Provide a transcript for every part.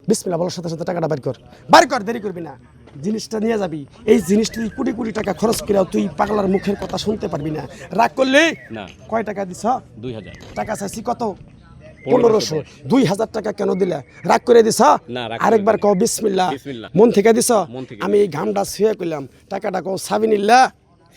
বিসমিল্লাহ বলার সাথে সাথে টাকাটা বাইর কর, দেরি করবি না। জিনিসটা নিয়ে যাবি, এই জিনিসটা তুই কোটি কোটি টাকা খরচ করে তুই পাগলার মুখের কথা শুনতে পারবি না। রাগ করলি না। কয় টাকা দিছ? 2000 টাকা চাইছি কত? 1500। 2000 টাকা কেন দিলে? রাগ করে দিছ? না, রাগ আরেকবার করিনি। কও বিসমিল্লাহ। বিসমিল্লাহ। মন থেকে দিছ? মন থেকে আমি এই ঘামটা ছুঁয়ে কইলাম, টাকাটা কও সাবিনিল্লাহ।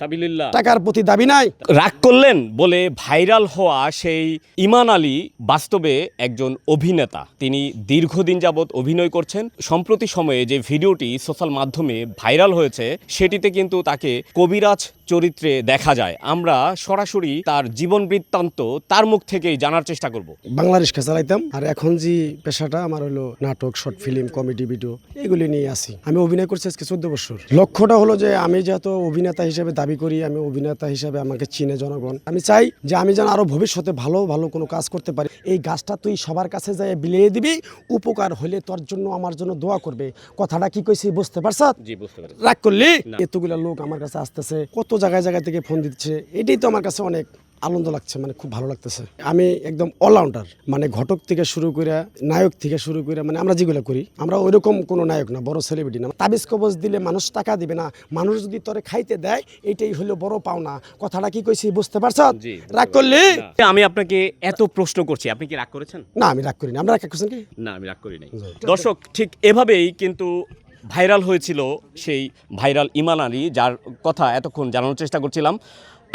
সাবিলিল্লাহ। টাকার প্রতি দাবি নাই। রাগ করলেন বলে ভাইরাল হওয়া সেই ইমান আলী বাস্তবে একজন অভিনেতা। তিনি দীর্ঘদিন যাবৎ অভিনয় করছেন। সম্প্রতি সময়ে যে ভিডিওটি সোশ্যাল মাধ্যমে ভাইরাল হয়েছে সেটিতে কিন্তু তাকে কবিরাজ চরিত্রে দেখা যায়। আমরা সরাসরি তার জীবন বৃত্তান্ত তার মুখ থেকেই জানার চেষ্টা করব। বাংলা রিক্সা চালাইতাম, আর এখন যে পেশাটা আমার হলো নাটক, শর্ট ফিল্ম, কমেডি ভিডিও, এগুলি নিয়ে আসি। আমি অভিনয় করছি আজকে 14 বছর। লক্ষ্যটা হলো যে আমি যেহেতু অভিনেতা হিসেবে দাবি করি, আমি অভিনেতা হিসেবে আমাকে চিনে জনগণ। আমি চাই যে আমি যেন আরো ভবিষ্যতে ভালো ভালো কোনো কাজ করতে পারি। এই গাছটা তুই সবার কাছে যাই বিলিয়ে দিবি, উপকার হলে তোর জন্য আমার জন্য দোয়া করবে। কথাটা কি কইছি বুঝতে পারছ? জি, বুঝতে পেরেছি। রাগ করলি? না। এতগুলা লোক আমার কাছে আসতেছে, কত জায়গায় জায়গা থেকে ফোন দিচ্ছে, এটাই তো আমার কাছে অনেক আনন্দ লাগছে, মানে খুব ভালো লাগতেছে। আমি একদম অলরাউন্ডার, মানে ঘটক থেকে শুরু করে নায়ক থেকে শুরু করে, মানে আমরা যেগুলো করি আমরা ওইরকম কোনো নায়ক না, বড় সেলিব্রিটি না। তাবিজ কবজ দিলে মানুষ টাকা দিবে না, মানুষ যদি তোরে খাইতে দেয় এইটাই হলো বড় পাওনা। কথাটা কি কইছি বুঝতে পারছ? জি, রাগ করলি? না। আমি আপনাকে এত প্রশ্ন করছি, আপনি কি রাগ করেছেন? না, আমি রাগ করিনি। আমরা রাগ করছেন কি? না, আমি রাগ করি নাই। দর্শক, ঠিক এভাবেই কিন্তু ভাইরাল হয়েছিল সেই ভাইরাল ইমান আলী, যার কথা এতক্ষণ জানানোর চেষ্টা করছিলাম।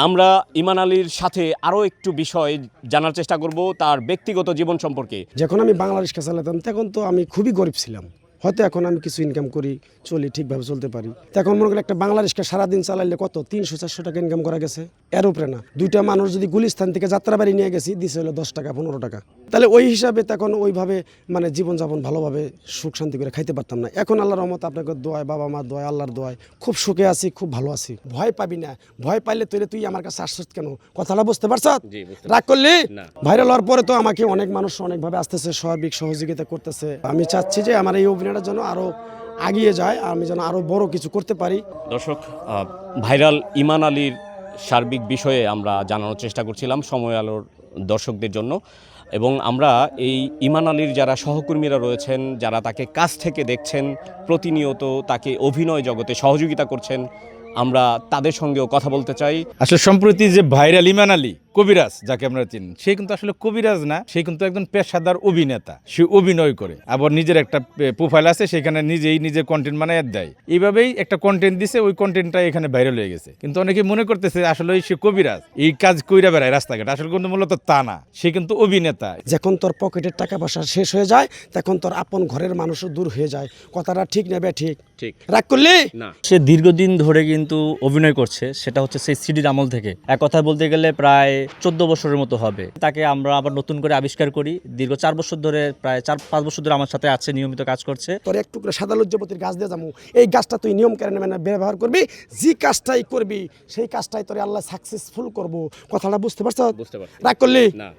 আমরা ইমান আলীর সাথে আরও একটু বিষয় জানার চেষ্টা করব তার ব্যক্তিগত জীবন সম্পর্কে। যখন আমি বাংলাদেশ চালাতাম তখন তো আমি খুবই গরিব ছিলাম। হয়তো এখন আমি কিছু ইনকাম করি, চলি, ঠিকভাবে চলতে পারি। তখন মনে করি একটা বাংলাদেশকে সারাদিন চালাইলে কত 300-400 টাকা ইনকাম করা গেছে, এর উপরে না। দুইটা মানুষ যদি গুলিস্তান থেকে যাত্রাবাড়ি নিয়ে গেছি, দিছে হলো 10 টাকা 15 টাকা, তাহলে ওই হিসাবে তখন ওইভাবে মানে জীবনযাপন ভালোভাবে সুখ শান্তি করে খাইতে পারতাম না। এখন আল্লাহর রহমত, আপনাকে দোয়ায়, বাবা মার দোয়ায়, আল্লাহর দোয়ায় খুব সুখে আছি, খুব ভালো আছি। ভয় পাবি না, ভয় পাইলে তুই আমার কাছে আসছিস কেন? কথাটা বুঝতে পারছ? জি, বুঝতে রাগ করলি? না। ভাইরাল হওয়ার পরে তো আমাকে অনেক মানুষ অনেকভাবে আসতেছে, সার্বিক সহযোগিতা করতেছে। আমি চাচ্ছি যে আমার এই অভিনয়টার জন্য আরো এগিয়ে যায়, আমি যেন আরো বড় কিছু করতে পারি। দর্শক, ভাইরাল ইমান আলীর সার্বিক বিষয়ে আমরা জানানোর চেষ্টা করছিলাম সময় আলোর দর্শকদের জন্য। এবং আমরা এই ইমান আলীর যারা সহকর্মীরা রয়েছেন, যারা তাকে কাছ থেকে দেখছেন, প্রতিনিয়ত তাকে অভিনয় জগতে সহযোগিতা করছেন, আমরা তাদের সঙ্গেও কথা বলতে চাই। আসলে সম্প্রতি যে ভাইরাল ইমান আলী কবিরাজ যাকে আমরা চিনি, সে কিন্তু আসলে কবিরাজ না, সে কিন্তু একজন পেশাদার অভিনেতা। সে অভিনয় করে, আবার নিজের একটা প্রোফাইল আছে, সেখানে নিজের কন্টেন্ট বানায় দেয়। এইভাবেই একটা কন্টেন্ট দিছে, ওই কন্টেন্টটা এখানে ভাইরাল হয়ে গেছে। কিন্তু অনেকে মনে করতেছে আসলে সে কবিরাজ, এই কাজ কইরা বেড়ায় রাস্তাঘাট। আসলে কিন্তু মূলত তা না, সে কিন্তু অভিনেতা। যখন তোর পকেটের টাকা পয়সা শেষ হয়ে যায়, তখন তোর আপন ঘরের মানুষও দূর হয়ে যায়। কথাটা ঠিক নেবে? ঠিক। ঠিক। রাগ করলি? না। সে দীর্ঘদিন ধরে কিন্তু অভিনয় করছে, সেটা হচ্ছে সেই সিডির আমল থেকে। এক কথায় বলতে গেলে প্রায় 14 বছরের মতো হবে। তাকে আমরা আবার নতুন করে আবিষ্কার করি। দীর্ঘ 4 বছর ধরে, প্রায় 4-5 বছর ধরে আমার সাথে আছে, নিয়মিত কাজ করছে। তোর এক টুকরা সাদা লজ্জাপতির গাছ দিয়ে যাবো, এই গাছটা তুই নিয়ম কানুন মেনে ব্যবহার করবি। যে কাজটাই করবি সেই কাজটাই তোর আল্লাহ সাকসেসফুল করবো। কথাটা বুঝতে পারছ? বুঝতে পারছি। রাগ করলি? না।